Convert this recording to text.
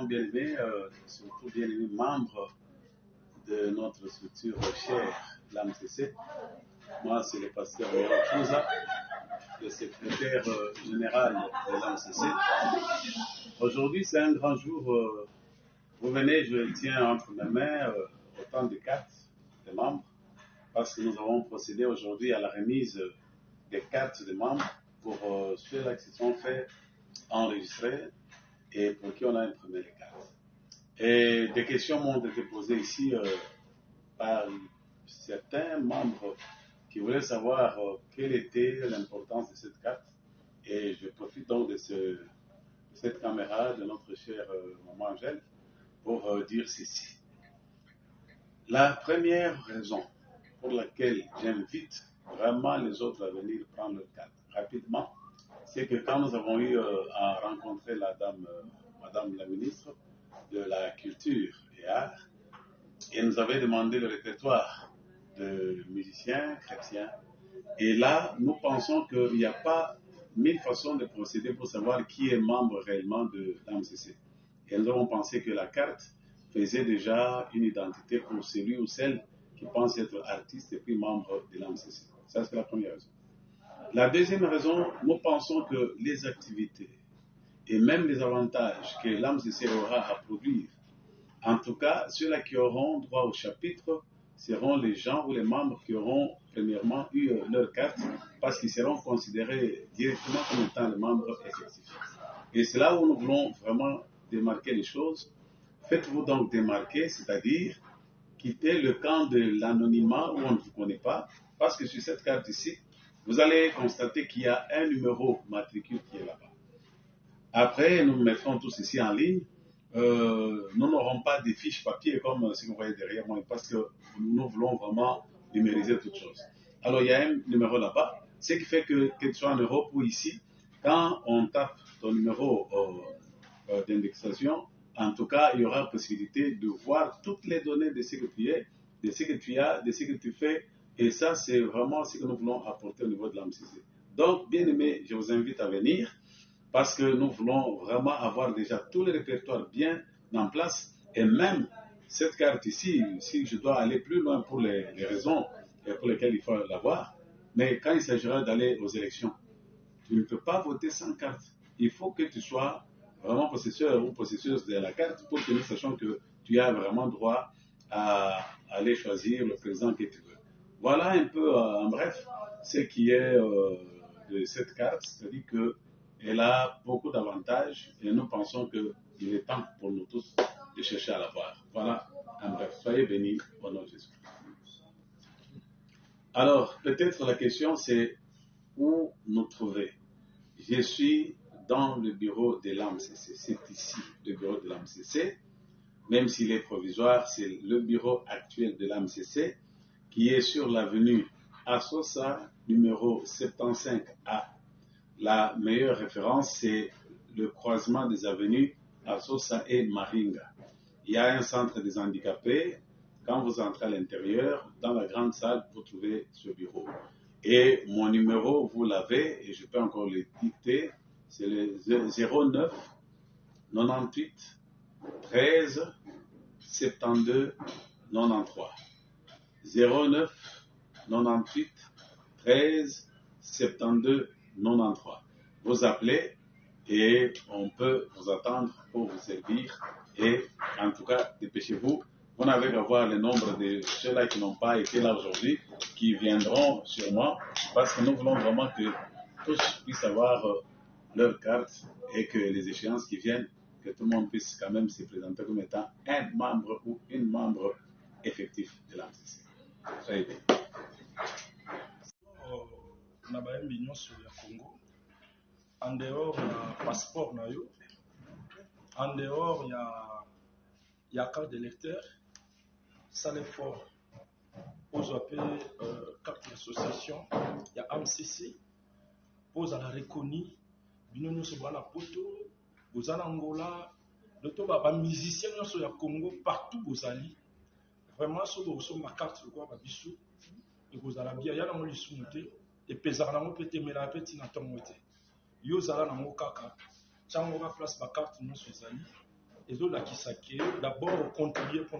bien-aimés, surtout bien-aimés membres de notre structure chère, l'AMCC. Moi, c'est le pasteur Léon Chouza, le secrétaire général de l'AMCC. Aujourd'hui, c'est un grand jour. Vous venez, je tiens entre mes mains autant de cartes de membres, parce que nous avons procédé aujourd'hui à la remise des cartes de membres pour ceux-là qui se sont fait enregistrer et pour qui on a imprimé les cartes. Et des questions m'ont été posées ici par certains membres qui voulaient savoir quelle était l'importance de cette carte. Et je profite donc de cette caméra de notre chère maman Angèle pour dire ceci. La première raison pour laquelle j'invite vraiment les autres à venir prendre leur carte rapidement, c'est que quand nous avons eu à rencontrer Madame la ministre de la Culture et Arts, elle nous avait demandé le répertoire de musiciens chrétiens. Et là, nous pensons qu'il n'y a pas 1000 façons de procéder pour savoir qui est membre réellement de l'AMCC. Et nous avons pensé que la carte faisait déjà une identité pour celui ou celle qui pense être artiste et puis membre de l'AMCC. Ça, c'est la première raison. La deuxième raison, nous pensons que les activités et même les avantages que l'AMCC aura à produire, en tout cas, ceux-là qui auront droit au chapitre seront les gens ou les membres qui auront premièrement eu leur carte parce qu'ils seront considérés directement comme étant les membres effectifs. Et c'est là où nous voulons vraiment démarquer les choses. Faites-vous donc démarquer, c'est-à-dire quittez le camp de l'anonymat où on ne vous connaît pas, parce que sur cette carte ici, vous allez constater qu'il y a un numéro matricule qui est là-bas. Après, nous mettrons tous ici en ligne. Nous n'aurons pas des fiches papier comme si vous voyez derrière moi, parce que nous voulons vraiment numériser toutes choses. Alors, il y a un numéro là-bas, ce qui fait que tu sois en Europe ou ici, quand on tape ton numéro d'indexation, en tout cas, il y aura possibilité de voir toutes les données de ce que tu es, de ce que tu as, de ce que tu fais. Et ça, c'est vraiment ce que nous voulons apporter au niveau de l'AMCC. Donc, bien aimé, je vous invite à venir parce que nous voulons vraiment avoir déjà tous les répertoires bien en place. Et même cette carte ici, si je dois aller plus loin pour les raisons pour lesquelles il faut l'avoir, mais quand il s'agira d'aller aux élections, tu ne peux pas voter sans carte. Il faut que tu sois vraiment possesseur ou possesseuse de la carte pour que nous sachions que tu as vraiment droit à aller choisir le président que tu veux. Voilà un peu, en bref, ce qui est de cette carte, c'est-à-dire qu'elle a beaucoup d'avantages et nous pensons qu'il est temps pour nous tous de chercher à l'avoir. Voilà, en bref, soyez bénis au nom de Jésus. Alors, peut-être la question c'est où nous trouver. Je suis dans le bureau de l'AMCC. C'est ici le bureau de l'AMCC. Même s'il est provisoire, c'est le bureau actuel de l'AMCC qui est sur l'avenue Assosa, numéro 75A. La meilleure référence, c'est le croisement des avenues Assosa et Maringa. Il y a un centre des handicapés. Quand vous entrez à l'intérieur, dans la grande salle, vous trouvez ce bureau. Et mon numéro, vous l'avez, et je peux encore le dicter, c'est le 09 98 13 72 93. 09 98 13 72 93. Vous appelez et on peut vous attendre pour vous servir. Et en tout cas, dépêchez-vous. Vous n'avez qu'à voir le nombre de ceux-là qui n'ont pas été là aujourd'hui, qui viendront sûrement, parce que nous voulons vraiment que tous puissent avoir leur carte et que les échéances qui viennent, que tout le monde puisse quand même se présenter comme étant un membre ou une membre effectif de l'AMCC. Soyez bien. Na bayembi nyonso ya Congo, en dehors ya passeport na yo, en dehors ya carte d'électeur, ça l'effort pose un peu carte d'association, il y a AMCC, pose à la reconnu, bino nyonso bana poto, bozana Angola, doto ba musicien nyonso ya Congo partout bozali, vraiment so boso ma carte le quoi ba biso, et bozala bien ya na mo lisumu te, et pesaka nango pe te mela pe tina tongo te. Yo zala nango kaka, chango ka place ba carte nyonso ezali, ezolakisa ke d'abord contribuer pour